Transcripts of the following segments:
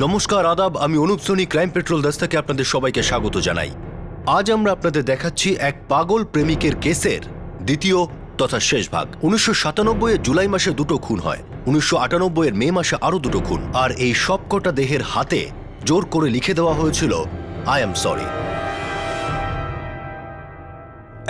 নমস্কার, আদাব। আমি অনুপ সোনি, ক্রাইম পেট্রোল দস্তাকে আপনাদের সবাইকে স্বাগত জানাই। আজ আমরা আপনাদের দেখাচ্ছি এক পাগল প্রেমিকের কেসের দ্বিতীয় তথা শেষ ভাগ। 1997 জুলাই মাসে 2টো খুন হয়, 1998 মে মাসে আরো 2টো খুন, আর এই সবকটা দেহের হাতে জোর করে লিখে দেওয়া হয়েছিল আই এম সরি।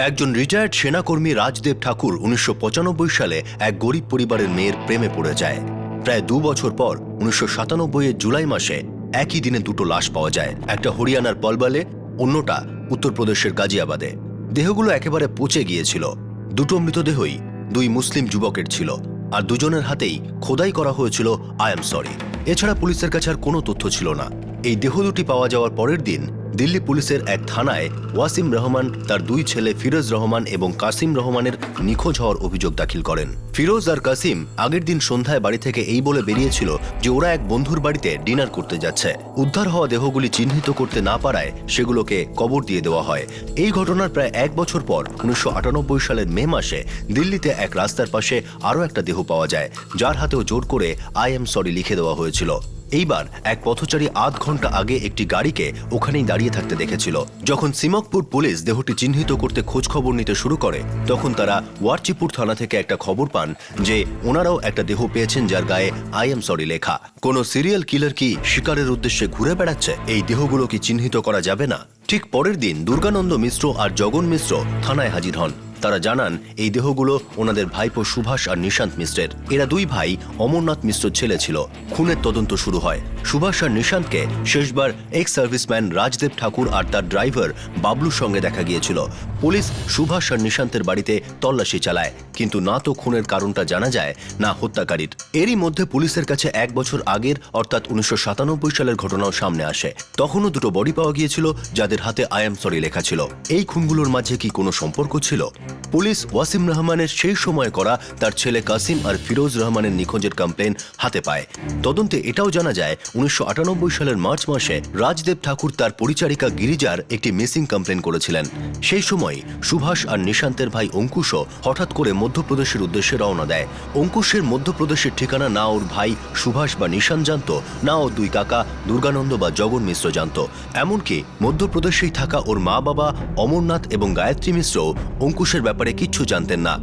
একজন রিটায়ার্ড সেনাকর্মী রাজদেব ঠাকুর 1995 সালে এক গরিব পরিবারের মেয়ের প্রেমে পড়ে যায়। প্রায় 2 বছর পর 1997 জুলাই মাসে একই দিনে 2টো লাশ পাওয়া যায়, একটা হরিয়ানার পলবালে, অন্যটা উত্তরপ্রদেশের গাজিয়াবাদে। দেহগুলো একেবারে পচে গিয়েছিল। 2টো মৃতদেহই 2 মুসলিম যুবকের ছিল, আর দুজনের হাতেই খোদাই করা হয়েছিল আই এম সরি। এছাড়া পুলিশের কাছে আর কোনো তথ্য ছিল না। এই দেহ দুটি পাওয়া যাওয়ার পরের দিন দিল্লি পুলিশের এক থানায় ওয়াসিম রহমান, তার 2 ছেলে ফিরোজ রহমান এবং কাসিম রহমানের নিখোঁজ হওয়ার অভিযোগ দাখিল করেন। ফিরোজ আর কাসিম আগের দিন সন্ধ্যায় বাড়ি থেকে এই বলে বেরিয়েছিল যে ওরা এক বন্ধুর বাড়িতে ডিনার করতে যাচ্ছে। উদ্ধার হওয়া দেহগুলি চিহ্নিত করতে না পারায় সেগুলোকে কবর দিয়ে দেওয়া হয়। এই ঘটনার প্রায় 1 বছর পর 1998 সালের মে মাসে দিল্লিতে এক রাস্তার পাশে আরও একটা দেহ পাওয়া যায়, যার হাতেও জোর করে আই এম সরি লিখে দেওয়া হয়েছিল। এইবার এক পথচারী আধ ঘন্টা আগে একটি গাড়িকে ওখানেই দাঁড়িয়ে থাকতে দেখেছিল। যখন সিমকপুর পুলিশ দেহটি চিহ্নিত করতে খোঁজ খবর নিতে শুরু করে, তখন তারা ওয়ারচিপুর থানা থেকে একটা খবর পান যে ওনারাও একটা দেহ পেয়েছেন যার গায়ে আই এম সরি লেখা। কোনো সিরিয়াল কিলার কি শিকারের উদ্দেশ্যে ঘুরে বেড়াচ্ছে? এই দেহগুলো কি চিহ্নিত করা যাবে না? ঠিক পরের দিন দুর্গানন্দ মিশ্র আর জগন মিশ্র থানায় হাজির হন। তারা জানান এই দেহগুলো ওনাদের ভাইপো সুভাষ আর নিশান্ত মিশ্রের। এরা 2 ভাই অমরনাথ মিশ্র ছেলে ছিল। খুনের তদন্ত শুরু হয়। সুভাষ আর নিশান্তকে শেষবার এক্স সার্ভিসম্যান রাজদেব ঠাকুর আর তার ড্রাইভার বাবলুর সঙ্গে দেখা গিয়েছিল। পুলিশ সুভাষ আর নিশান্তের বাড়িতে তল্লাশি চালায়, কিন্তু না তো খুনের কারণটা জানা যায়, না হত্যাকারীর। এরই মধ্যে পুলিশের কাছে 1 বছর আগের অর্থাৎ 1997 সালের ঘটনাও সামনে আসে। তখনও 2টো বডি পাওয়া গিয়েছিল যাদের হাতে আই এম সরি লেখা ছিল। এই খুনগুলোর মাঝে কি কোনো সম্পর্ক ছিল? পুলিশ ওয়াসিম রহমানের সেই সময় করা তার ছেলে কাসিম আর ফিরোজ রহমানের নিখোঁজের কমপ্লেন হাতে পায়। তদন্তে এটাও জানা যায় 1998 সালের মার্চ মাসে রাজদেব ঠাকুর তার পরিচারিকা গিরিজার একটি মিসিং কমপ্লেন করেছিলেন। সেই সময় সুভাষ আর নিশান্তের ভাই অঙ্কুশও হঠাৎ করে মধ্যপ্রদেশের উদ্দেশ্যে রওনা দেয়। অঙ্কুশের মধ্যপ্রদেশের ঠিকানা না ওর ভাই সুভাষ বা নিশান্ত জানত, না ওর 2 কাকা দুর্গানন্দ বা জগন মিশ্র জানত। এমনকি মধ্যপ্রদেশেই থাকা ওর মা বাবা অমরনাথ এবং গায়ত্রী মিশ্র অঙ্কুশের ব্যাপারে কিচ্ছু জানতেন না।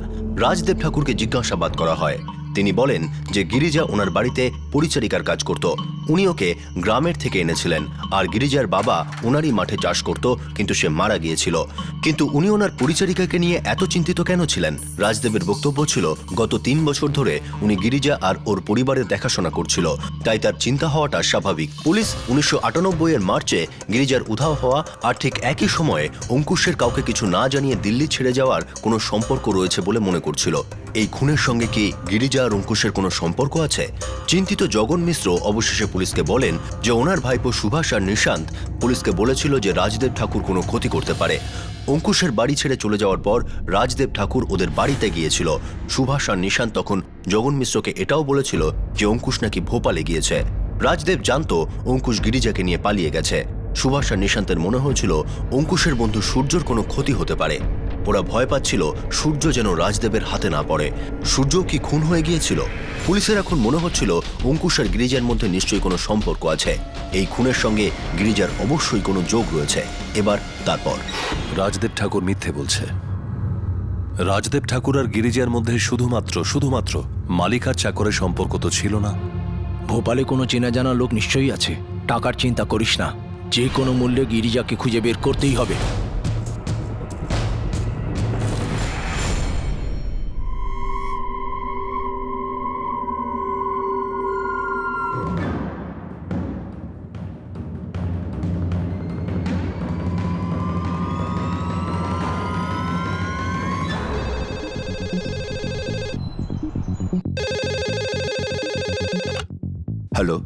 রাজদেব ঠাকুরকে জিজ্ঞাসাবাদ করা হয়। তিনি বলেন যে গিরিজা ওনার বাড়িতে পরিচারিকার কাজ করত। উনি ওকে গ্রামের থেকে এনেছিলেন, আর গিরিজার বাবা ওনারই মাঠে চাষ করত, কিন্তু সে মারা গিয়েছিল। কিন্তু উনি ওনার পরিচারিকাকে নিয়ে এত চিন্তিত কেন ছিলেন? রাজদেবের বক্তব্য ছিল গত 3 বছর ধরে উনি গিরিজা আর ওর পরিবারের দেখাশোনা করছিল, তাই তার চিন্তা হওয়াটা স্বাভাবিক। পুলিশ 1998 মার্চে গিরিজার উধাও হওয়া আর ঠিক একই সময়ে অঙ্কুশের কাউকে কিছু না জানিয়ে দিল্লি ছেড়ে যাওয়ার কোনো সম্পর্ক রয়েছে বলে মনে করছিল। এই খুনের সঙ্গে কি গিরিজা আর অঙ্কুশের কোনো সম্পর্ক আছে? চিন্তিত জগন মিশ্র অবশেষে পুলিশকে বলেন যে ওনার ভাইপো সুভাষ আর নিশান্ত পুলিশকে বলেছিল যে রাজদেব ঠাকুর কোনো ক্ষতি করতে পারে। অঙ্কুশের বাড়ি ছেড়ে চলে যাওয়ার পর রাজদেব ঠাকুর ওদের বাড়িতে গিয়েছিল। সুভাষ আর নিশান্ত তখন জগন মিশ্রকে এটাও বলেছিল যে অঙ্কুশ নাকি ভোপালে গিয়েছে। রাজদেব জানতো অঙ্কুশ গিরিজাকে নিয়ে পালিয়ে গেছে। সুভাষ আর নিশান্তের মনে হয়েছিল অঙ্কুশের বন্ধু সূর্যর কোনো ক্ষতি হতে পারে। ওরা ভয় পাচ্ছিল সূর্য যেন রাজদেবের হাতে না পড়ে। সূর্য কি খুন হয়ে গিয়েছিল? পুলিশের এখন মনে হচ্ছিল অঙ্কুশ আর গিরিজার মধ্যে নিশ্চয়ই কোনো সম্পর্ক আছে। এই খুনের সঙ্গে গিরিজার অবশ্যই কোনো যোগ রয়েছে। এবার তারপর রাজদেব ঠাকুর মিথ্যে বলছে। রাজদেব ঠাকুর আর গিরিজার মধ্যে শুধুমাত্র মালিক আর চাকরের সম্পর্ক তো ছিল না। ভোপালে কোনো চেনা জানা লোক নিশ্চয়ই আছে। টাকার চিন্তা করিস না, যে কোনো মূল্যে গিরিজাকে খুঁজে বের করতেই হবে। হ্যালো,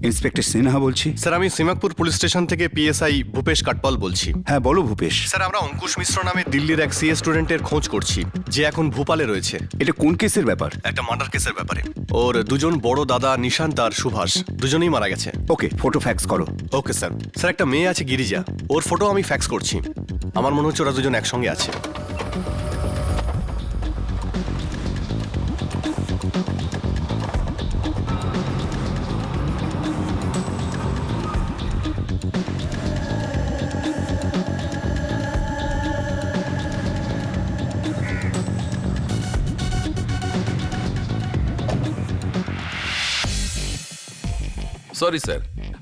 ইন্সপেক্টর সিনহা বলছি। স্যার, আমি সিমাকপুর পুলিশ স্টেশন থেকে পিএসআই ভূপেশ কাটপাল বলছি। হ্যাঁ বলো ভূপেশ। স্যার, আমরা অঙ্কুশ মিশ্র নামে দিল্লির এক সিএ স্টুডেন্টের খোঁজ করছি, যে এখন ভোপালে রয়েছে। এটা কোন কেসের ব্যাপার? একটা মার্ডার কেসের ব্যাপারে। ওর 2জন বড় দাদা নিশান্ত আর সুভাষ দুজনেই মারা গেছে। ওকে, ফটো ফ্যাক্স করো। Okay sir. স্যার, একটা মেয়ে আছে গিরিজা, ওর ফটো আমি ফ্যাক্স করছি। আমার মনে হচ্ছে ওরা 2জন একসঙ্গে আছে। সরি স্যার,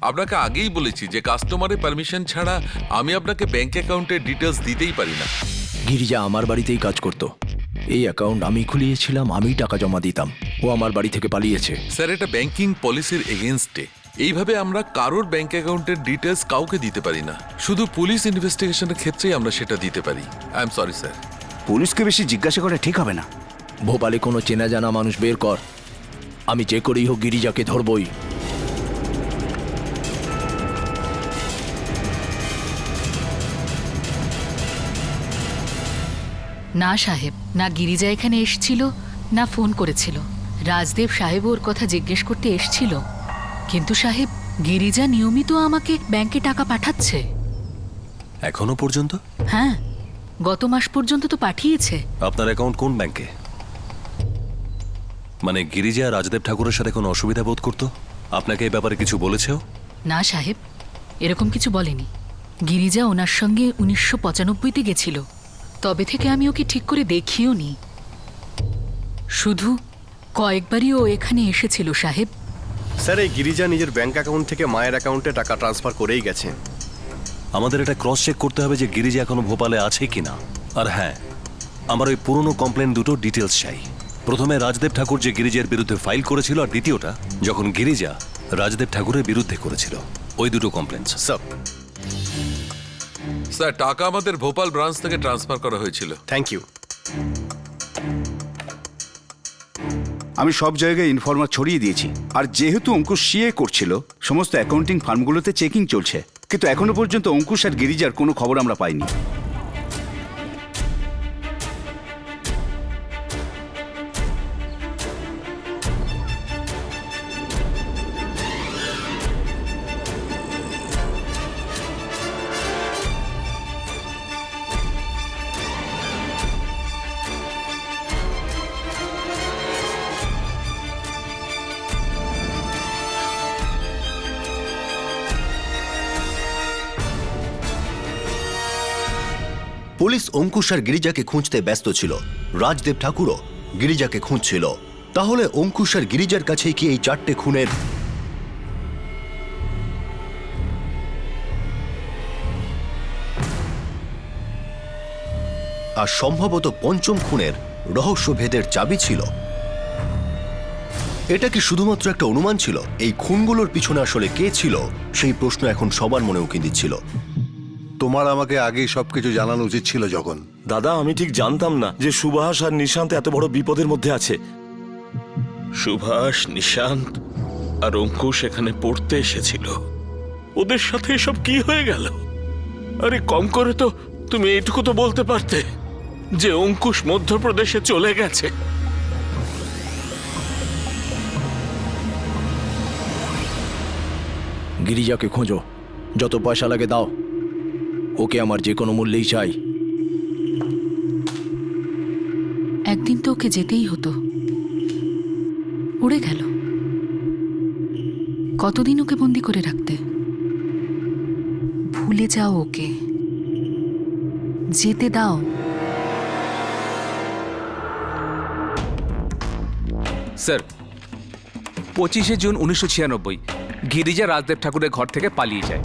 আপনাকে আগেই বলেছি যে কাস্টমারের পারমিশন ছাড়া আমি আপনাকে ব্যাংক অ্যাকাউন্টের ডিটেলস দিতেই পারি না। গিরিজা আমার বাড়িতেই কাজ করত। এই অ্যাকাউন্ট আমি খুলিয়েছিলাম, আমি টাকা জমা দিতাম। ও আমার বাড়ি থেকে পালিয়েছে। স্যার, এটা ব্যাংকিং পলিসির এগেনস্টে। এইভাবে আমরা কারোর ব্যাংক অ্যাকাউন্টের ডিটেলস কাউকে দিতে পারি না, শুধু পুলিশ ইনভেস্টিগেশনের ক্ষেত্রেই আমরা সেটা দিতে পারি। I am sorry sir. পুলিশকে বেশি জিজ্ঞাসা করা ঠিক হবে না। ভোপালে কোনো চেনা জানা মানুষ বের কর, আমি যে করেই হোক গিরিজাকে ধরবই। না সাহেব, না গিরিজা এখানে এসেছিল, না ফোন করেছিল। রাজদেব সাহেব ওর কথা জিজ্ঞেস করতে এসেছিল, কিন্তু সাহেব গিরিজা নিয়মিত আমাকে ব্যাংকে টাকা পাঠাচ্ছে। এখনো পর্যন্ত? হ্যাঁ, গত মাস পর্যন্ত তো পাঠিয়েছে। আপনার অ্যাকাউন্ট কোন ব্যাংকে? মানে গিরিজা রাজদেব ঠাকুরের সাথে কোনো অসুবিধা বোধ করতো? আপনাকে এই ব্যাপারে কিছু বলেছেও? না সাহেব, এরকম কিছু বলেনি। গিরিজা ওনার সঙ্গে 1995-তে গেছিল, তবে থেকে আমি ওকে ঠিক করে দেখিও নি। শুধু কয়েকবারই ও এখানে এসেছিল সাহেব। স্যার, এই গিরিজা নিজের ব্যাংক অ্যাকাউন্ট থেকে মায়ের অ্যাকাউন্টে টাকা ট্রান্সফার করেই গেছে। আমাদের এটা ক্রস চেক করতে হবে যে গিরিজা এখনো ভোপালে আছে কিনা। আর হ্যাঁ, আমার ওই পুরনো কমপ্লেন দুটো ডিটেলস চাই। প্রথমে রাজদেব ঠাকুর যে গিরিজার বিরুদ্ধে ফাইল করেছিল, আর দ্বিতীয়টা যখন গিরিজা রাজদেব ঠাকুরের বিরুদ্ধে করেছিল, ওই দুটো কমপ্লেন। স্যার, স্যার, টাকা আমাদের ভোপাল ব্রাঞ্চ থেকে ট্রান্সফার করা হয়েছিল। Thank you. আমি সব জায়গায় ইনফরমার ছড়িয়ে দিয়েছি। আর যেহেতু অঙ্কুশ সিএ করছিল, সমস্ত অ্যাকাউন্টিং ফার্মগুলোতে চেকিং চলছে, কিন্তু এখনো পর্যন্ত অঙ্কুশ আর গিরিজার কোনো খবর আমরা পাইনি। পুলিশ অঙ্কুশ আর গিরিজাকে খুঁজতে ব্যস্ত ছিল। রাজদেব ঠাকুরও গিরিজাকে খুঁজছিল। তাহলে অঙ্কুশ আর গিরিজার কাছেই কি এই 4টে খুনের আর সম্ভবত 5ম খুনের রহস্যভেদের চাবি ছিল? এটা কি শুধুমাত্র একটা অনুমান ছিল? এই খুনগুলোর পিছনে আসলে কে ছিল, সেই প্রশ্ন এখন সবার মনে উকি দিচ্ছিল। তোমার আমাকে আগেই সবকিছু জানানো উচিত ছিল জগন। দাদা, আমি ঠিক জানতাম না যে সুভাষ আর নিশান্ত এত বড় বিপদের মধ্যে আছে। সুভাষ, নিশান্ত আর অঙ্কুশ এখানে পড়তে এসেছিল। ওদের সাথে এসব কি হয়ে গেল? আরে কম করে তো তুমি এইটুকু তো বলতে পারতে যে অঙ্কুশ মধ্যপ্রদেশে চলে গেছে। গিরিজাকে খোঁজো, যত পয়সা লাগে দাও, ওকে আমার যে কোনো মূল্যেই চাই। একদিন তো ওকে যেতেই হতো, উড়ে গেল। কতদিন ওকে বন্দি করে রাখতে? ভুলে যাও ওকে, যেতে দাও। স্যার, 25শে জুন 1996 গিরিজা রাজদেব ঠাকুরের ঘর থেকে পালিয়ে যায়।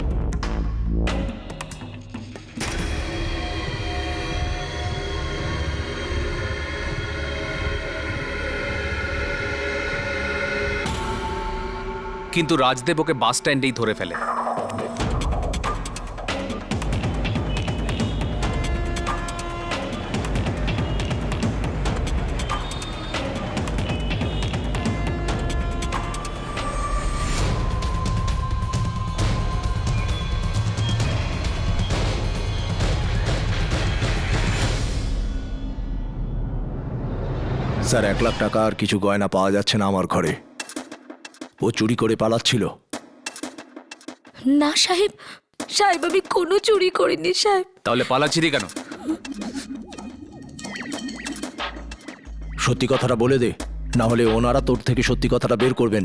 কিন্তু রাজদেব ওকে বাস স্ট্যান্ডেই ধরে ফেলে। স্যার, 1 লাখ টাকা আর কিছু গয়না পাওয়া যাচ্ছে না আমার ঘরে। ও চুরি করে পালাচ্ছিল। না সাহেব, সাহেব আমি কোনো চুরি করিনি সাহেব। তাহলে পালাচ্ছিলি কেন? সত্যি কথাটা বলে দে, না হলে ওনারা তোর থেকে সত্যি কথাটা বের করবেন।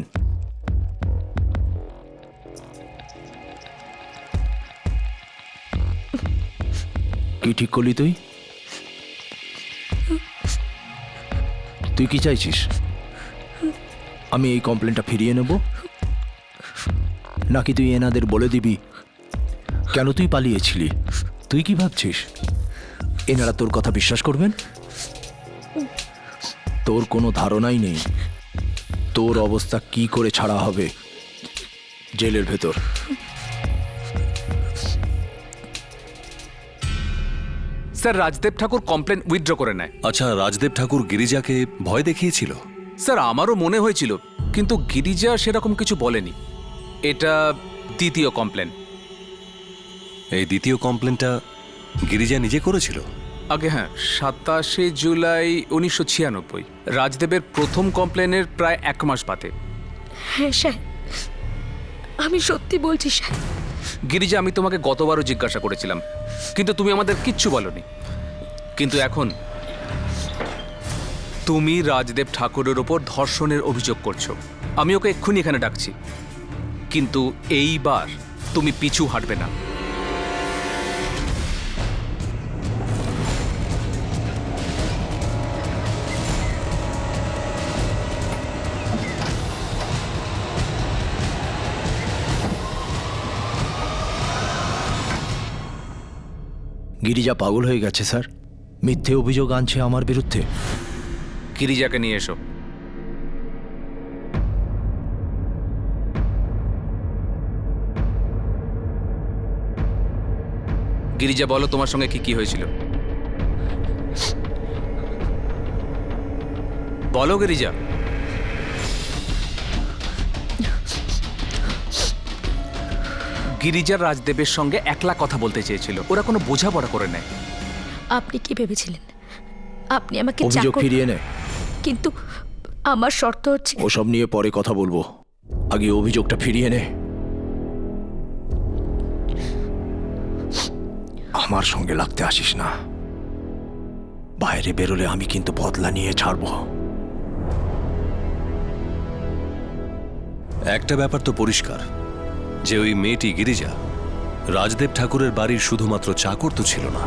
কি ঠিক করলি তুই? তুই কি চাইছিস? আমি এই কমপ্লেনটা ফিরিয়ে নেব? নাকি তুই এনাদের বলে দিবি কেন তুই পালিয়েছিলি? তুই কি ভাবছিস এনারা তোর কথা বিশ্বাস করবেন? তোর কোনো ধারণাই নেই তোর অবস্থা কি করে ছাড়া হবে জেলের ভেতর। স্যার রাজদেব ঠাকুর কমপ্লেন উইথড্র করে নেয়। আচ্ছা, রাজদেব ঠাকুর গিরিজাকে ভয় দেখিয়েছিল? স্যার আমারও মনে হয়েছিল, কিন্তু গিরিজা সেরকম কিছু বলেনি। এটা দ্বিতীয় কমপ্লেন। এই দ্বিতীয় কমপ্লেনটা গিরিজা নিজে করেছিল? আগে হ্যাঁ, 27 জুলাই 1996। রাজদেবের প্রথম কমপ্লেনের প্রায় 1 মাস বাদে। হ্যাঁ সাহেব, আমি সত্যি বলছি সাহেব। গিরিজা, আমি তোমাকে গতবারও জিজ্ঞাসা করেছিলাম, কিন্তু তুমি আমাদের কিচ্ছু বলনি। কিন্তু এখন তুমি রাজদেব ঠাকুরের ওপর ধর্ষণের অভিযোগ করছো। আমি ওকে এক্ষুনি এখানে ডাকছি, কিন্তু এইবার তুমি পিছু হাঁটবে না। গিরিজা পাগল হয়ে গেছে স্যার, মিথ্যে অভিযোগ আনছে আমার বিরুদ্ধে। গিরিজাকে নিয়ে এসো। গিরিজা, বলো তোমার সঙ্গে কি কি হয়েছিল? বলো গিরিজা। গিরিজা রাজদেবের সঙ্গে একলা কথা বলতে চেয়েছিল, ওরা কোনো বোঝাপড়া করে নেয়। আপনি কি ভেবেছিলেন আপনি আমাকে অভিযোগ চাকর- ফিরিয়ে নে। কিন্তু আমার শর্ত হচ্ছে ওসব নিয়ে পরে কথা বলবো, আগে অভিযোগটা ফিরিয়ে নে। আমার সঙ্গে লাগতে আসিস না, বাইরে বেরোলে আমি কিন্তু বদলা নিয়ে ছাড়বো। একটা ব্যাপার তো পরিষ্কার যে ওই মেয়েটি গিরিজা রাজদেব ঠাকুরের বাড়ির শুধুমাত্র চাকর তো ছিল না।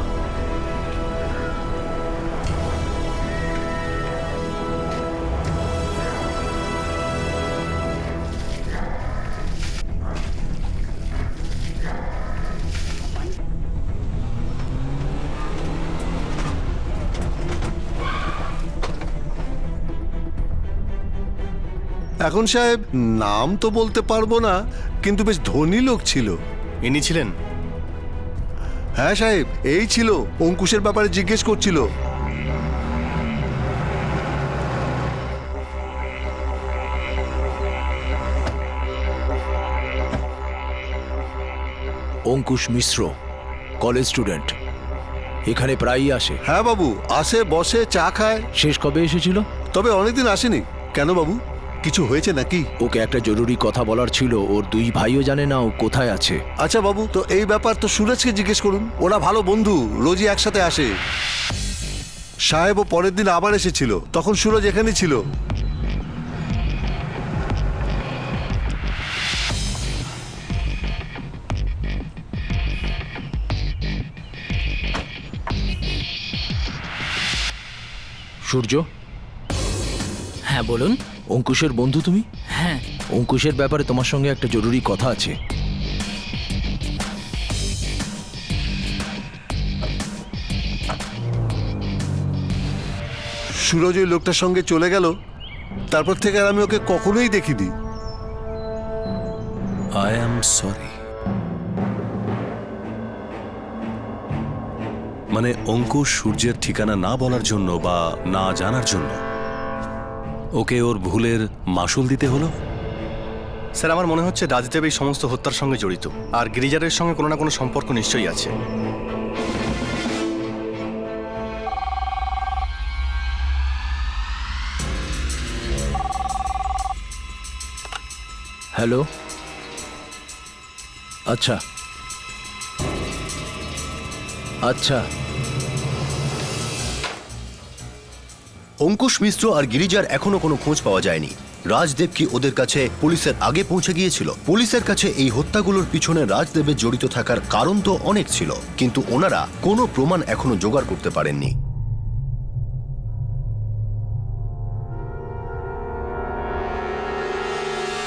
এখন সাহেব নাম তো বলতে পারবো না, কিন্তু বেশ ধনী লোক ছিল। ইনি ছিলেন? হ্যাঁ সাহেব, এই ছিল, অঙ্কুশের ব্যাপারে জিজ্ঞেস করছিল। অঙ্কুশ মিশ্র, কলেজ স্টুডেন্ট, এখানে প্রায়ই আসে। হ্যাঁ বাবু, আসে, বসে, চা খায়। শেষ কবে এসেছিল? তবে অনেকদিন আসেনি। কেন বাবু, কিছু হয়েছে নাকি? ওকে একটা জরুরি কথা বলার ছিল, ওর 2 ভাইও জানে না ও কোথায় আছে। আচ্ছা বাবু, তো এই ব্যাপার তো সুরজকে জিজ্ঞেস করুন, ওরা ভালো বন্ধু, রোজই একসাথে আসে। সাহেবও পরের দিন আবার এসেছিল, তখন সুরজ এখানেই ছিল। সূর্য, হ্যাঁ বলুন। অঙ্কুশের বন্ধু তুমি? হ্যাঁ। অঙ্কুশের ব্যাপারে তোমার সঙ্গে একটা জরুরি কথা আছে। সুরজ ওই লোকটার সঙ্গে চলে গেল, তারপর থেকে আর আমি ওকে কখনোই দেখিনি। I am sorry. মানে অঙ্কুশ সূর্যের ঠিকানা না বলার জন্য বা না জানার জন্য ওকে ওর ভুলের মাসুল দিতে হলো? স্যার, আমার মনে হচ্ছে রাজদেব এই সমস্ত হত্যার সঙ্গে জড়িত, আর গিরিজারের সঙ্গে কোনো না কোনো সম্পর্ক নিশ্চয়ই আছে। হ্যালো, আচ্ছা আচ্ছা। অঙ্কুশ মিশ্র আর গিরিজার এখনো কোনো খোঁজ পাওয়া যায়নি। রাজদেব কি ওদের কাছে পুলিশের আগে পৌঁছে গিয়েছিল? পুলিশের কাছে এই হত্যাগুলোর পিছনে রাজদেবের জড়িত থাকার কারণ তো অনেক ছিল, কিন্তু ওনারা কোনো প্রমাণ এখনো জোগাড় করতে পারেননি।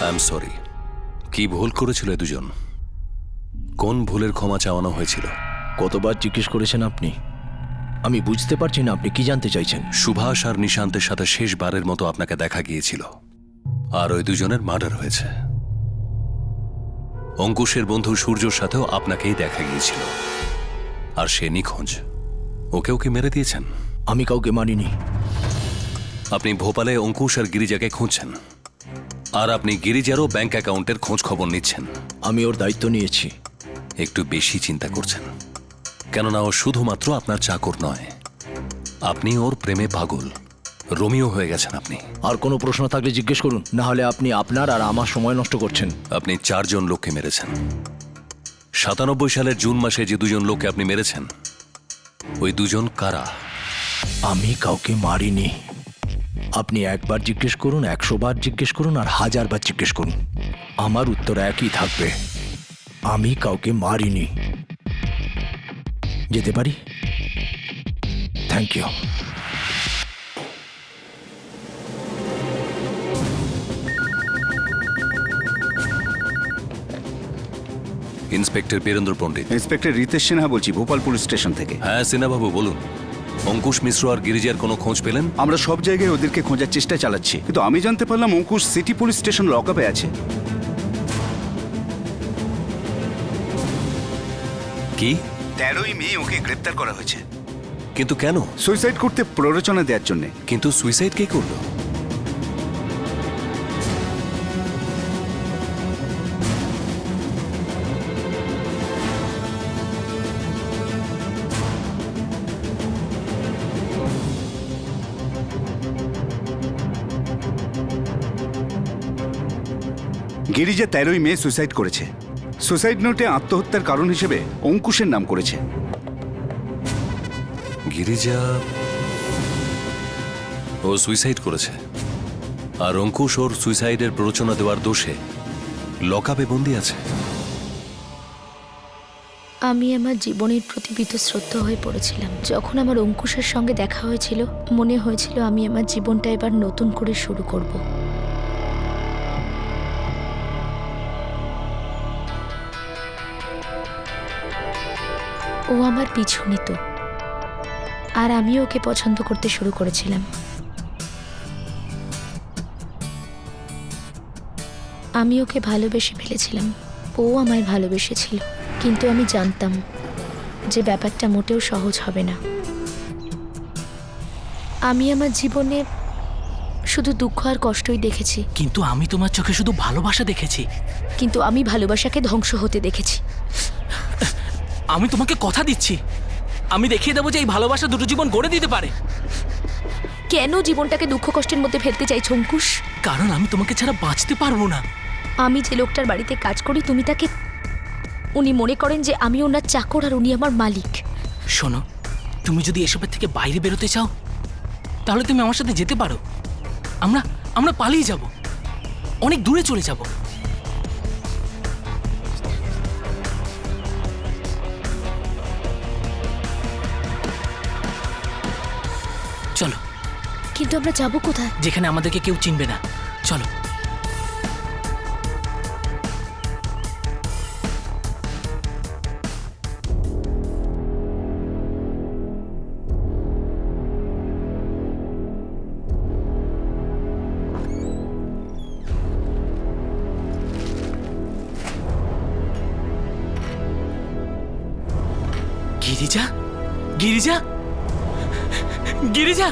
আই এম সরি, কি ভুল করেছিল এ দুজন? কোন ভুলের ক্ষমা চাওয়ানো হয়েছিল? কতবার জিজ্ঞেস করেছেন আপনি? আমি বুঝতে পারছি না আপনি কি জানতে চাইছেন। সুভাষ আর নিশান্তের সাথে শেষবারের মতো আপনাকে দেখা গিয়েছিল, আর ওই দুজনের মার্ডার হয়েছে। অঙ্কুশের বন্ধু সূর্যর সাথেও আপনাকেই দেখা গিয়েছিল, আর সে নিখোঁজ। ওকেও কি মেরে দিয়েছেন? আমি কাউকে মারিনি। আপনি ভোপালে অঙ্কুশ আর গিরিজাকে খুঁজছেন, আর আপনি গিরিজারও ব্যাংক অ্যাকাউন্টের খোঁজ খবর নিচ্ছেন। আমি ওর দায়িত্ব নিয়েছি। একটু বেশি চিন্তা করছেন, কেননা ও শুধুমাত্র আপনার চাকর নয়, আপনি ওর প্রেমে পাগল, রোমিও হয়ে গেছেন আপনি। আর কোনো প্রশ্ন থাকলে জিজ্ঞেস করুন, না হলে আপনি আপনার আর আমার সময় নষ্ট করছেন। আপনি 4 জন লোককে মেরেছেন। 97 সালের জুন মাসে যে 2 জন লোককে আপনি মেরেছেন, ওই 2 জন কারা? আমি কাউকে মারিনি। আপনি একবার জিজ্ঞেস করুন, 100 বার জিজ্ঞেস করুন, আর 1000 বার জিজ্ঞেস করুন, আমার উত্তর একই থাকবে। আমি কাউকে মারিনি। যেতে পারি? Thank you. Inspector Birendra Pandit. Inspector Ritesh Sinha বলছি, ভোপাল পুলিশ স্টেশন থেকে। হ্যাঁ সিনহাবাবু বলুন। অঙ্কুশ মিশ্র আর গিরিজার কোনো খোঁজ পেলেন? আমরা সব জায়গায় ওদেরকে খোঁজার চেষ্টা চালাচ্ছি, কিন্তু আমি জানতে পারলাম অঙ্কুশ সিটি পুলিশ স্টেশন লকআপে আছে। কি? 13ই মে ওকে গ্রেপ্তার করা হয়েছে। কিন্তু কেন? সুইসাইড করতে প্ররোচনা দেওয়ার জন্য। কিন্তু সুইসাইড কে করলো? গিরিজা 13ই মে সুইসাইড করেছে। সুইসাইড নোটে আত্মহত্যার কারণ হিসেবে অঙ্কুশের নাম করেছে। গিরিজা ও সুইসাইড করেছে, আর অঙ্কুশ ওর সুইসাইডের প্ররোচনা দেওয়ার দোষে লকআপে বন্দী আছে। আমি আমার জীবনের প্রতি বীতশ্রদ্ধ হয়ে পড়েছিলাম। যখন আমার অঙ্কুশের সঙ্গে দেখা হয়েছিল, মনে হয়েছিল আমি আমার জীবনটা এবার নতুন করে শুরু করব। ও আমার পিছু নিত, আর আমিও ওকে পছন্দ করতে শুরু করেছিলাম। আমি ওকে ভালোবেসে ফেলেছিলাম, ও আমায় ভালোবেসেছিল, কিন্তু আমি জানতাম যে ব্যাপারটা মোটেও সহজ হবে না। আমি আমার জীবনে শুধু দুঃখ আর কষ্টই দেখেছি, কিন্তু আমি তোমার চোখে শুধু ভালোবাসা দেখেছি। কিন্তু আমি ভালোবাসাকে ধ্বংস হতে দেখেছি। আমি তোমাকে কথা দিচ্ছি, আমি দেখিয়ে দেবো যে এই ভালোবাসা দুটো জীবন গড়ে দিতে পারে। কেন জীবনটাকে দুঃখ কষ্টের মধ্যে ফেলতে চাইছো অঙ্কুশ? কারণ আমি তোমাকে ছাড়া বাঁচতে পারবো না। আমি যে লোকটার বাড়িতে কাজ করি, তুমি তাকে, উনি মনে করেন যে আমি ওনার চাকর আর উনি আমার মালিক। শোনো, তুমি যদি এসবের থেকে বাইরে বেরোতে চাও, তাহলে তুমি আমার সাথে যেতে পারো। আমরা পালিয়ে যাব, অনেক দূরে চলে যাব। চলো। কিন্তু আমরা যাব কোথায়? যেখানে আমাদেরকে কেউ চিনবে না। চলো। গিরিজা, গিরিজা, গিরিজা,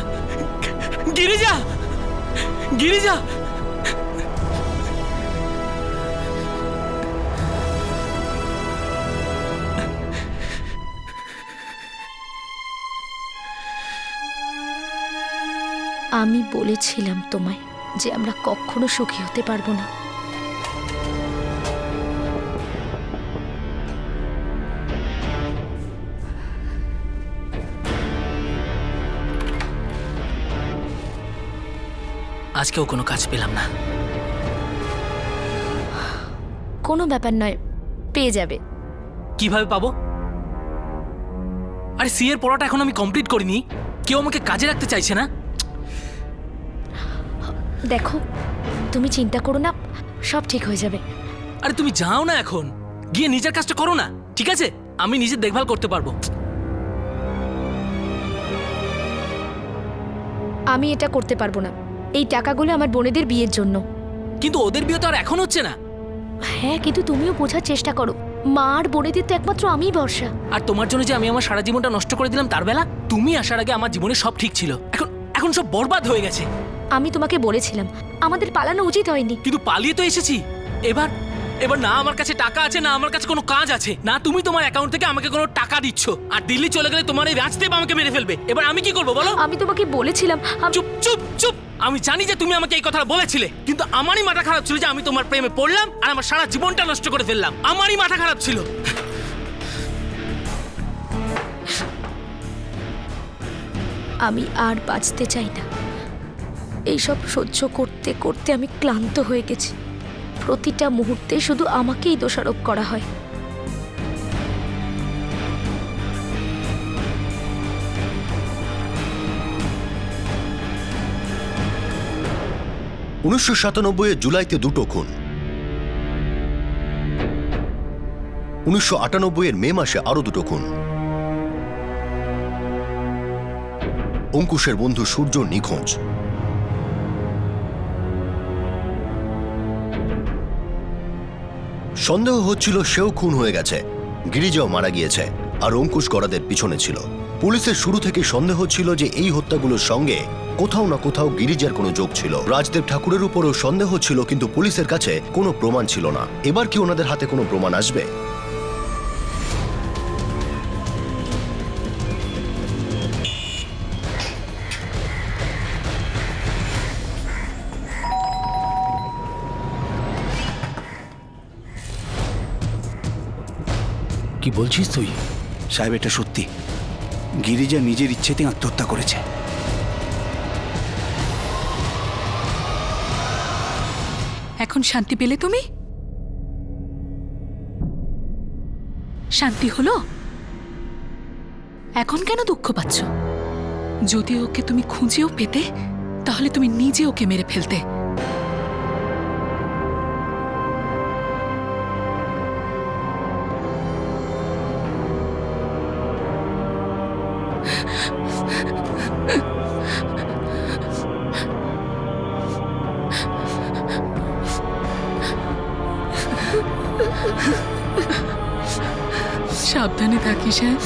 গিরিজা, গিরিজা। আমি বলেছিলাম তোমায় যে আমরা কখনো সুখী হতে পারবো না। আজকেও কোনো কাজ পেলাম না। কোনো ব্যাপার নয়, পেয়ে যাবে। কিভাবে পাবো? আরে সি এর পড়াটা এখন আমি কমপ্লিট করিনি, কেউ আমাকে কাজে রাখতে চাইছে না। দেখো, তুমি চিন্তা করো না, সব ঠিক হয়ে যাবে। আরে তুমি যাও না এখন, গিয়ে নিজের কাজটা করো না, ঠিক আছে? আমি নিজের দেখভাল করতে পারবো। আমি এটা করতে পারবো না। এই টাকাগুলো আমার বোনেদের বিয়ের জন্য। কিন্তু ওদের বিয়ে তো আর এখন হচ্ছে না। হ্যাঁ, কিন্তু তুমিও বোঝার চেষ্টা করো, মা আর বোনেদের তো একমাত্র আমিই ভরসা। আর তোমার জন্য যে আমি আমার সারা জীবনটা নষ্ট করে দিলাম, তার বেলা তুমি আসার আগে আমার জীবনে সব ঠিক ছিল, এখন এখন সব বরবাদ হয়ে গেছে। আমি তোমাকে বলেছিলাম আমাদের পালানো উচিত হয়নি। কিন্তু পালিয়ে তো এসেছি। এবার এবার না আমার কাছে টাকা আছে, না আমার কাছে কোনো কাজ আছে, না তুমি তোমার অ্যাকাউন্ট থেকে আমাকে কোনো টাকা দিচ্ছ। আর দিল্লি চলে গেলে তোমার এই রাজদেব আমাকে মেরে ফেলবে। এবার আমি কি করবো বলো? আমি তোমাকে বলেছিলাম। চুপ চুপ চুপ! আমি জানি যে তুমি আমাকে এই কথা বলেছিলে, কিন্তু আমারই মাথা খারাপ ছিল যে আমি তোমার প্রেমে পড়লাম আর আমার সারা জীবনটা নষ্ট করে ফেললাম। আমারই মাথা খারাপ ছিল। আমি আর বাঁচতে চাই না। এইসব সহ্য করতে করতে আমি ক্লান্ত হয়ে গেছি। প্রতিটা মুহূর্তে শুধু আমাকেই দোষারোপ করা হয়। 1997 জুলাইতে 2টো খুন, 1998 মে মাসে আরো 2টো খুন। অঙ্কুশের বন্ধু সূর্য নিখোঁজ। সন্দেহ হচ্ছিল সেও খুন হয়ে গেছে, গিরিজাও মারা গিয়েছে, আর অঙ্কুশ গড়াদের পিছনে ছিল। পুলিশের শুরু থেকে সন্দেহ ছিল যে এই হত্যাগুলোর সঙ্গে কোথাও না কোথাও গিরিজার কোনো যোগ ছিল। রাজদেব ঠাকুরের উপরও সন্দেহ ছিল, কিন্তু পুলিশের কাছে কোনো প্রমাণ ছিল না। এবার কি ওনাদের হাতে কোনো প্রমাণ আসবে? কি বলছিস তুই? সাহেব, এটা সত্যি। গিরিজা নিজের ইচ্ছেতে আত্মহত্যা করেছে। এখন শান্তি পেলে তুমি? শান্তি হলো? এখন কেন দুঃখ পাচ্ছ? যদি ওকে তুমি খুঁজেও পেতে, তাহলে তুমি নিজে ওকে মেরে ফেলতে। সাবধানে থাকিস, হ্যাঁ?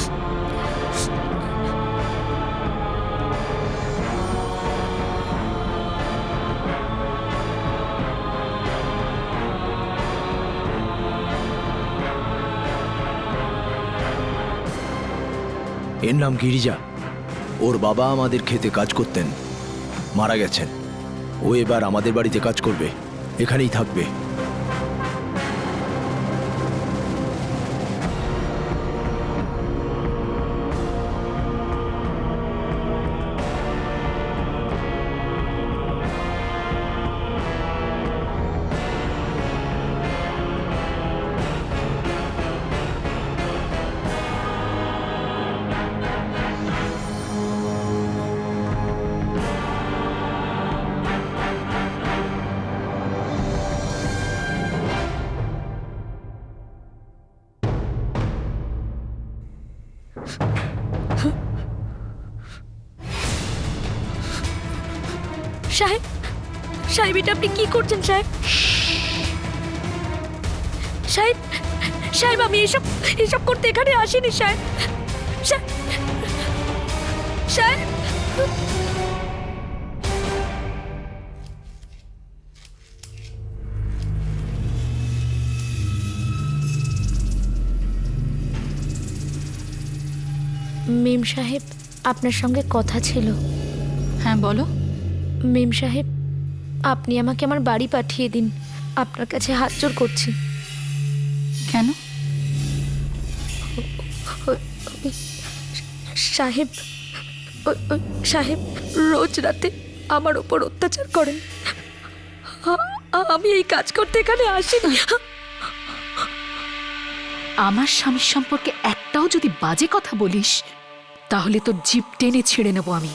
এর নাম গিরিজা। ওর বাবা আমাদের খেতে কাজ করতেন, মারা গেছেন। ও এবার আমাদের বাড়িতে কাজ করবে, এখানেই থাকবে। সাহেব, সাহেব, এটা আপনি কি করছেন সাহেব? সাহেব, সাহেব, আমি এসব করতে এখানে আসিনি সাহেব। সাহেব, মেম সাহেব, আপনার সঙ্গে কথা ছিল। হ্যাঁ, বলো। মেম সাহেব, আপনি আমাকে আমার বাড়ি পাঠিয়ে দিন। আপনার কাছে হাত জোর করছি। কেন? সাহেব, সাহেব রোজ রাতে আমার উপর অত্যাচার করেন। আমি এই কাজ করতে এখানে আসিনি। আমার স্বামীর সম্পর্কে একটাও যদি বাজে কথা বলিস, তাহলে তোর জিভ টেনে ছেড়ে নেব আমি।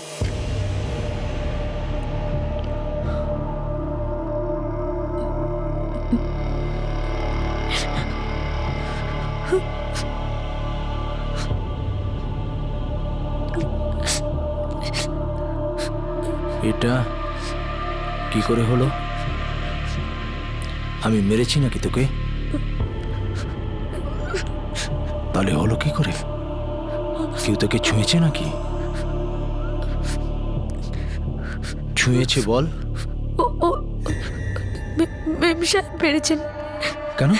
এটা কি করে হলো? আমি মেরেছি নাকি তোকে? তাহলে হলো কি করে? কেউ তোকে ছুঁয়েছে নাকি? ছুঁয়েছে বল। ও মেম সাহেব পেরেছেন। কেন?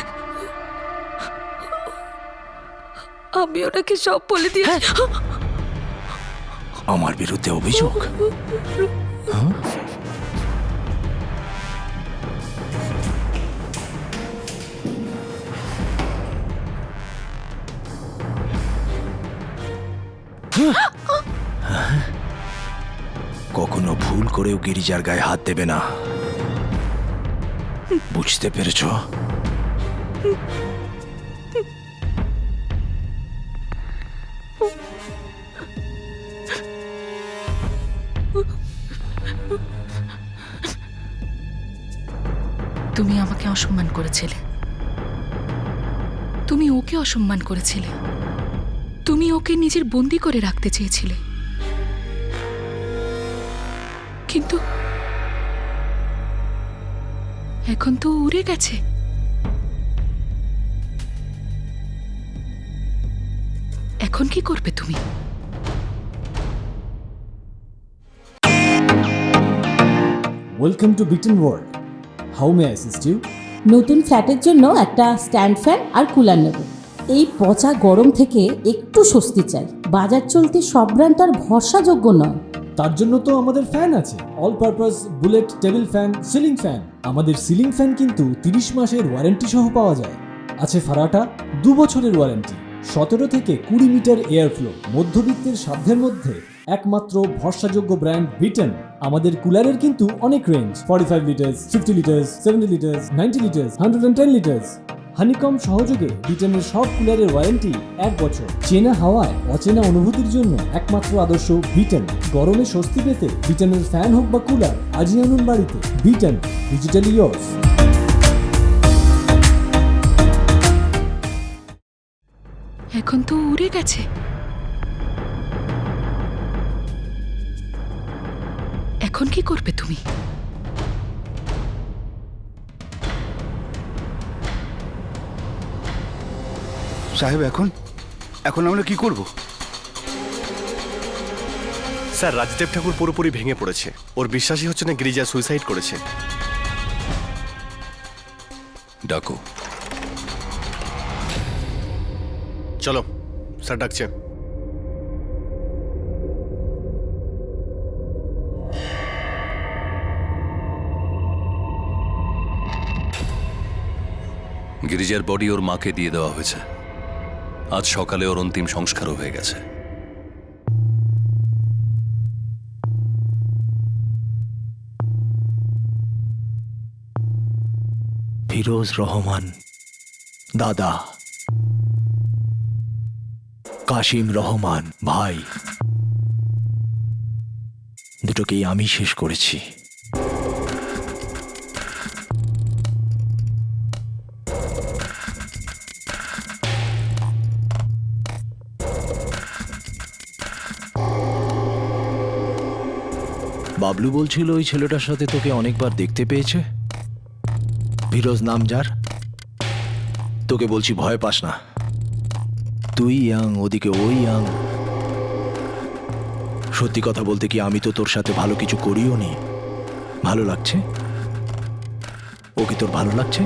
আমি ওনাকে সব বলে দিয়েছি। আমার বিরুদ্ধে অভিযোগ? হ্যাঁ? কখনো ভুল করেও গিরিজার গায়ে হাত দেবে না, বুঝতে পেরেছ? তুমি আমাকে অসম্মান করেছিলে, তুমি ওকে অসম্মান করেছিলে, তুমি ওকে নিজের বন্দি করে রাখতে চেয়েছিলে, কিন্তু এখন তো উড়ে গেছে। এখন কি করবে তুমি? Welcome to beaten world. How may I assist you? নতুন ফ্ল্যাটের জন্য একটা স্ট্যান্ড ফ্যান আর কুলার নেব। এই পচা গরম থেকে একটু স্বস্তি চাই। বাজার চলতে সব ব্র্যান্ড আর ভরসাযোগ্য নয়। তার জন্য তো আমাদের ফ্যান আছে, all purpose bullet table fan, ceiling fan. আমাদের সিলিং ফ্যান কিন্তু 30 মাসের ওয়ারেন্টি সহ পাওয়া যায়। আছে ফারাটা 2 বছরের ওয়ারেন্টি, 17 থেকে 20 মিটার এয়ার ফ্লো। মধ্যবিত্তের সাধ্যের মধ্যে একমাত্র ভরসাযোগ্য ব্র্যান্ড বিটেন। আমাদের কুলারের কিন্তু অনেক range, 45 litres, 50 litres, 70 litres, 90 litres, 110 litres. Honeycomb সহযোগে বিটেনের সব কুলারের ওয়ারেন্টি 1 বছর। চেনা হাওয়ায় অচেনা অনুভূতির জন্য একমাত্র আদর্শ বিটেন। গরমে স্বস্তি পেতে বিটেনের ফ্যান হোক বা কুলার, আজই আনুন বাড়িতে। Biten, digitally yours. এখন তো উড়ে গেছে। এখন কি করবে তুমি? সাহেব এখন আমরা কি করব? স্যার, রাজদেব ঠাকুর পুরোপুরি ভেঙে পড়েছে। ওর বিশ্বাসই হচ্ছে না গিরিজা সুইসাইড করেছে। ডাকো। চলো, স্যার ডাকছে। গিরিজার বডি ওর মাকে দিয়ে দেওয়া হয়েছে। আজ সকালে ওর অন্তিম সংস্কারও হয়ে গেছে। ফিরোজ রহমান দাদা, কাশিম রহমান ভাই, দুটোকেই আমি শেষ করেছি। বাবলু বলছিল ওই ছেলেটার সাথে তোকে অনেকবার দেখতে পেয়েছে, ফিরোজ নাম যার। তোকে বলছি ভয় পাস না, তুই ইয়াং, ওদিকে ওই ইয়াং। সত্যি কথা বলতে কি, আমি তো তোর সাথে ভালো কিছু করিও নি। ভালো লাগছে? ও কি তোর ভালো লাগছে?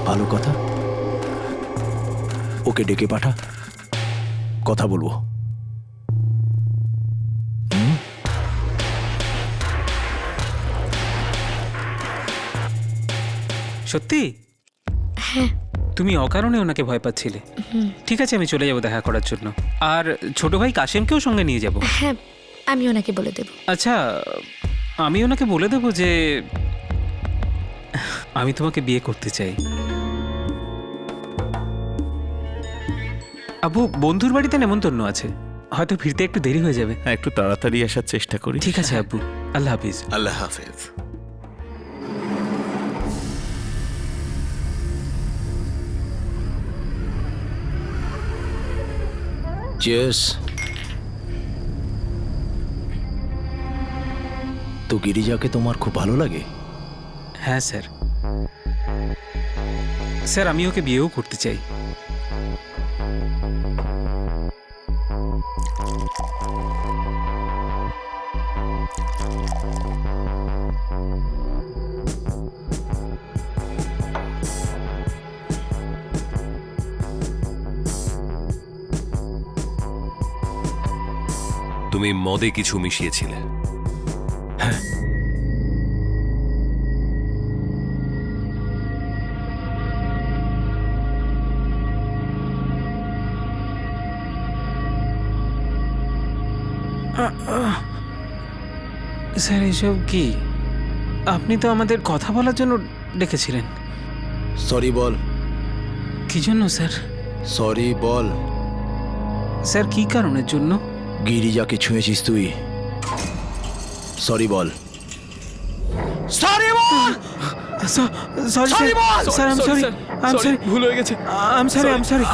ভালো কথা, ওকে ডেকে পাঠা, কথা বলবো। সত্যি? হ্যাঁ। তুমি অকারণে ওনাকে ভয় পাচ্ছিলে? ঠিক আছে, আমি চলে যাব দেখা করার জন্য। আর ছোট ভাই কাশেমকেও সঙ্গে নিয়ে যাব। হ্যাঁ, আমি ওনাকে বলে দেব। আচ্ছা, আমি ওনাকে বলে দেব যে আমি তোমাকে বিয়ে করতে চাই। আবু, বন্ধুর বাড়িতে নেমন্তন্ন আছে, হয়তো ফিরতে একটু দেরি হয়ে যাবে। একটু তাড়াতাড়ি আসার চেষ্টা করি। ঠিক আছে আব্বু, আল্লাহ হাফিজ। আল্লাহ হাফেজ। Cheers. তো গিরিজাকে তোমার খুব ভালো লাগে? হ্যাঁ স্যার। স্যার আমি ওকে বিয়েও করতে চাই। তুমি মদে কিছু মিশিয়েছিলে। স্যার এসব কি? আপনি তো আমাদের কথা বলার জন্য ডেকেছিলেন। সরি বল। কি জন্য স্যার? সরি বল। স্যার কি কারণের জন্য? গিরিজাকে ছুঁয়েছিস তুই। সরি বল। সরি বল। সরি বল। Sir I am sorry. I am sorry, ভুল হয়ে গেছে। I am sorry, I am sorry.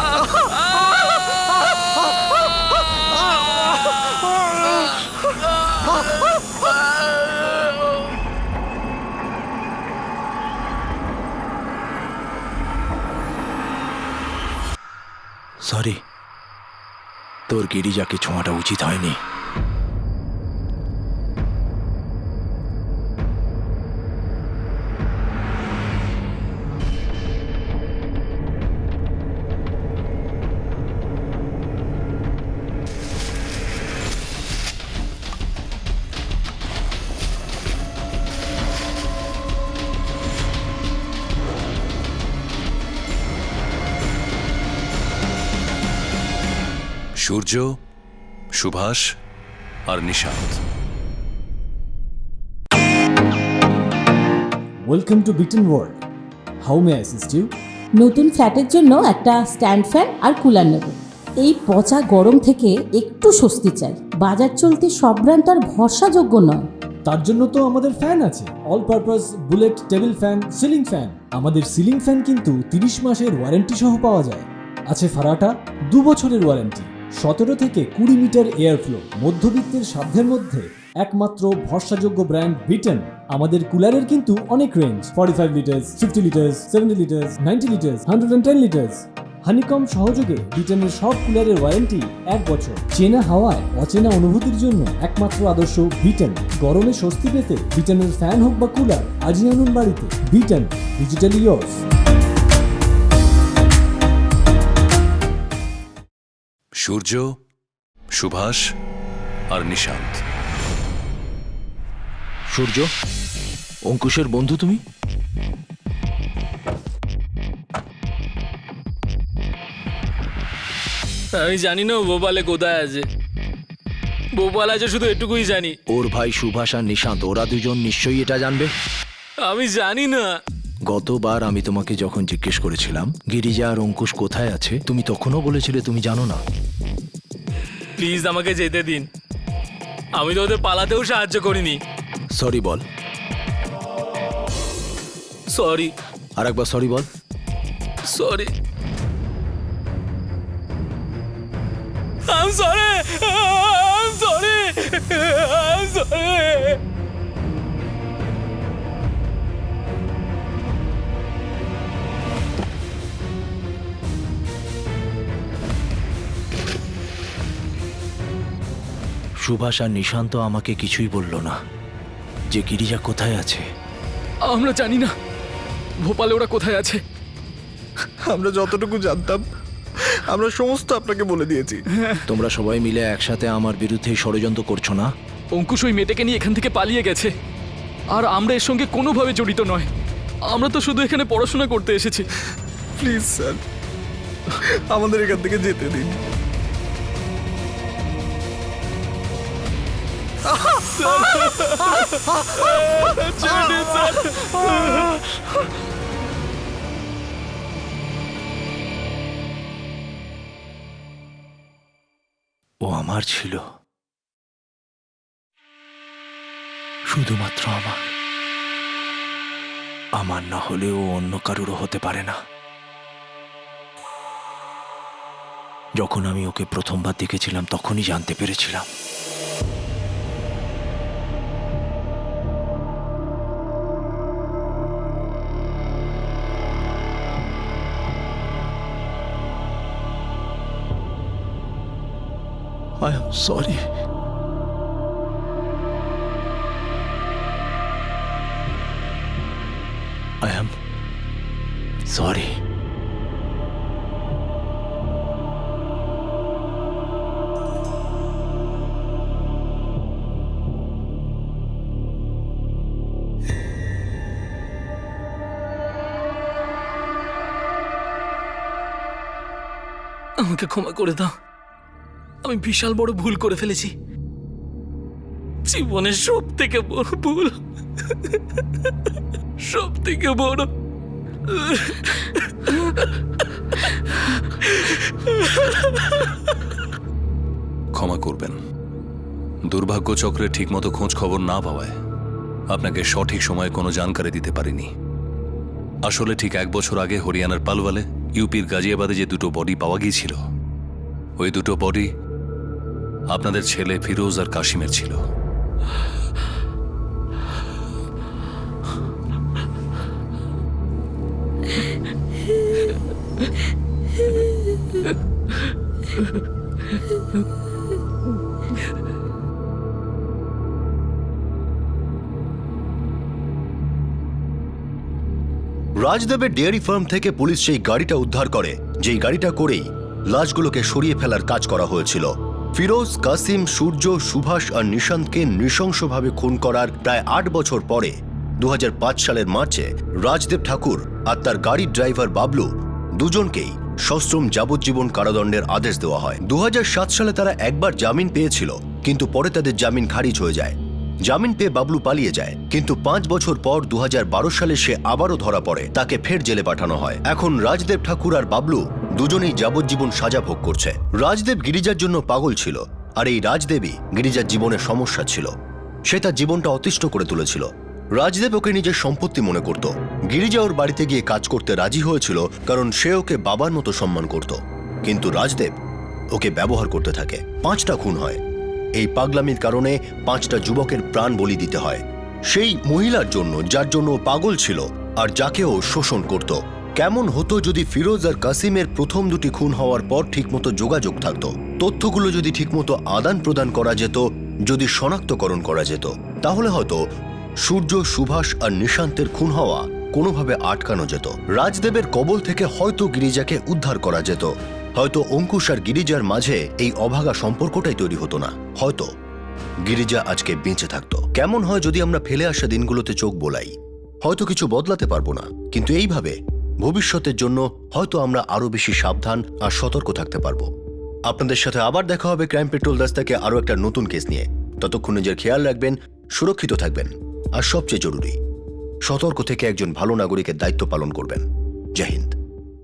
Sorry, তোর গিরিজাকে ছোঁয়াটা উচিত হয়নি। সূর্য, সুভাষ আর Nishant. Welcome to beaten world. How may I assist you? নতুন ফ্ল্যাটের জন্য একটা স্ট্যান্ড ফ্যান আর কুলার নেব। এই পচা গরম থেকে একটু স্বস্তি চাই। বাজার চলতে সব ব্র্যান্ড তো আর ভরসাযোগ্য নয়। তার জন্য তো আমাদের ফ্যান আছে, all purpose bullet table fan, ceiling fan. আমাদের সিলিং ফ্যান কিন্তু 30 মাসের ওয়ারেন্টি সহ পাওয়া যায়। আছে ফারাটা 2 বছরের ওয়ারেন্টি, 17 থেকে 20 মিটার এয়ার ফ্লো, মধ্যবিত্তের সাধ্যের মধ্যে একমাত্র ভরসাযোগ্য ব্র্যান্ড বিটেন। আমাদের কুলারের কিন্তু অনেক range, 45 litres, 50 litres, 70 litres, 90 litres, 110 litres. Honeycomb সহযোগে বিটেনের সব কুলারের ওয়ারেন্টি 1 বছর। চেনা হাওয়ায় অচেনা অনুভূতির জন্য একমাত্র আদর্শ বিটেন। গরমে স্বস্তি পেতে বিটেনের ফ্যান হোক বা কুলার, আজই আনুন বাড়িতে। Biten, digitally yours. Surya, Subhash আর নিশান্ত। সূর্য, অঙ্কুশের বন্ধু তুমি? আমি জানি না ও ভোপালে কোথায় আছে। ভোপাল আছে শুধু এটুকুই জানি। ওর ভাই সুভাষ আর নিশান্ত, ওরা দুজন নিশ্চয়ই এটা জানবে। আমি জানি না। গতবার আমি তোমাকে যখন জিজ্ঞেস করেছিলাম গিরিজা আর অঙ্কুশ কোথায় আছে, তুমি তখনও বলেছিলে তুমি জানো না। প্লিজ আমাকে যেতে দিন। আমি তো ওদের পালাতেও সাহায্য করিনি। সরি বল। সরি। আর একবার সরি বল। Sorry. I'm sorry. I'm sorry. I'm sorry. Subhash আর নিশান্ত আমাকে কিছুই বলল না যে গিরিজা কোথায় আছে। আমরা জানি না ভোপালে ওরা কোথায় আছে। আমরা যতটুকু জানতাম আমরা সমস্ত আপনাকে বলে দিয়েছি। তোমরা সবাই মিলে একসাথে আমার বিরুদ্ধে ষড়যন্ত্র করছো না? অঙ্কুশ ওই মেয়েটাকে নিয়ে এখান থেকে পালিয়ে গেছে, আর আমরা এর সঙ্গে কোনোভাবে জড়িত নয়। আমরা তো শুধু এখানে পড়াশোনা করতে এসেছি। প্লিজ স্যার, আমাদের এখান থেকে যেতে দিন। ও আমার ছিল, শুধুমাত্র আমার। আমার না হলেও অন্য কারোরও হতে পারে না। যখন আমি ওকে প্রথমবার দেখেছিলাম তখনই জানতে পেরেছিলাম I am sorry. I am sorry. আমাকে ক্ষমা করে দাও, আমি বিশাল বড় ভুল করে ফেলেছি, জীবনের সব থেকে বড় ভুল, সব থেকে বড়। ক্ষমা করবেন, দুর্ভাগ্য চক্রে ঠিকমতো খোঁজ খবর না পাওয়ায় আপনাকে সঠিক সময়ে কোনো জানকারি দিতে পারিনি। আসলে ঠিক 1 বছর আগে হরিয়ানার পালওয়ালে ইউপির গাজিয়াবাদে যে দুটো বডি পাওয়া গিয়েছিল, ওই দুটো বডি আপনাদের ছেলে ফিরোজ আর কাশিমের ছিল। রাজদেবের ডেয়ারি ফার্ম থেকে পুলিশ সেই গাড়িটা উদ্ধার করে, যেই গাড়িটা করেই লাশগুলোকে সরিয়ে ফেলার কাজ করা হয়েছিল। ফিরোজ, কাসিম, সূর্য, সুভাষ আর নিশান্তকে নৃশংসভাবে খুন করার প্রায় 8 বছর পরে 2005 সালের মার্চে রাজদেব ঠাকুর আর তার গাড়ির ড্রাইভার বাবলু দুজনকেই সশ্রম যাবজ্জীবন কারাদণ্ডের আদেশ দেওয়া হয়। 2007 সালে তারা একবার জামিন পেয়েছিল, কিন্তু পরে তাদের জামিন খারিজ হয়ে যায়। জামিন পেয়ে বাবলু পালিয়ে যায়, কিন্তু 5 বছর পর 2012 সালে সে আবারও ধরা পড়ে, তাকে ফের জেলে পাঠানো হয়। এখন রাজদেব ঠাকুর আর বাবলু দুজনেই যাবজ্জীবন সাজা ভোগ করছে। রাজদেব গিরিজার জন্য পাগল ছিল, আর এই রাজদেবই গিরিজার জীবনের সমস্যা ছিল। সে তার জীবনটা অতিষ্ঠ করে তুলেছিল। রাজদেব ওকে নিজের সম্পত্তি মনে করত। গিরিজা ওর বাড়িতে গিয়ে কাজ করতে রাজি হয়েছিল, কারণ সে ওকে বাবার মতো সম্মান করত। কিন্তু রাজদেব ওকে ব্যবহার করতে থাকে। 5টা খুন হয়। এই পাগলামির কারণে 5টা যুবকের প্রাণ বলি দিতে হয়, সেই মহিলার জন্য যার জন্য ও পাগল ছিল আর যাকে ও শোষণ করত। কেমন হতো যদি ফিরোজ আর কাসিমের প্রথম 2টি খুন হওয়ার পর ঠিকমতো যোগাযোগ থাকতো, তথ্যগুলো যদি ঠিকমতো আদান প্রদান করা যেত, যদি শনাক্তকরণ করা যেত, তাহলে হয়তো সূর্য, সুভাষ আর নিশান্তের খুন হওয়া কোনোভাবে আটকানো যেত। রাজদেবের কবল থেকে হয়তো গিরিজাকে উদ্ধার করা যেত। হয়তো অঙ্কুশ আর গিরিজার মাঝে এই অভাগা সম্পর্কটাই তৈরি হতো না। হয়তো গিরিজা আজকে বেঁচে থাকতো। কেমন হয় যদি আমরা ফেলে আসা দিনগুলোতে চোখ বোলাই? হয়তো কিছু বদলাতে পারবো না, কিন্তু এইভাবে ভবিষ্যতের জন্য হয়তো আমরা আরো বেশি সাবধান আর সতর্ক থাকতে পারবো। আপনাদের সাথে আবার দেখা হবে ক্রাইম পেট্রোল দাস থেকে আরো একটা নতুন কেস নিয়ে। ততক্ষণ নিজের খেয়াল রাখবেন, সুরক্ষিত থাকবেন, আর সবচেয়ে জরুরি সতর্ক থেকে একজন ভালো নাগরিকের দায়িত্ব পালন করবেন। জয় হিন্দ।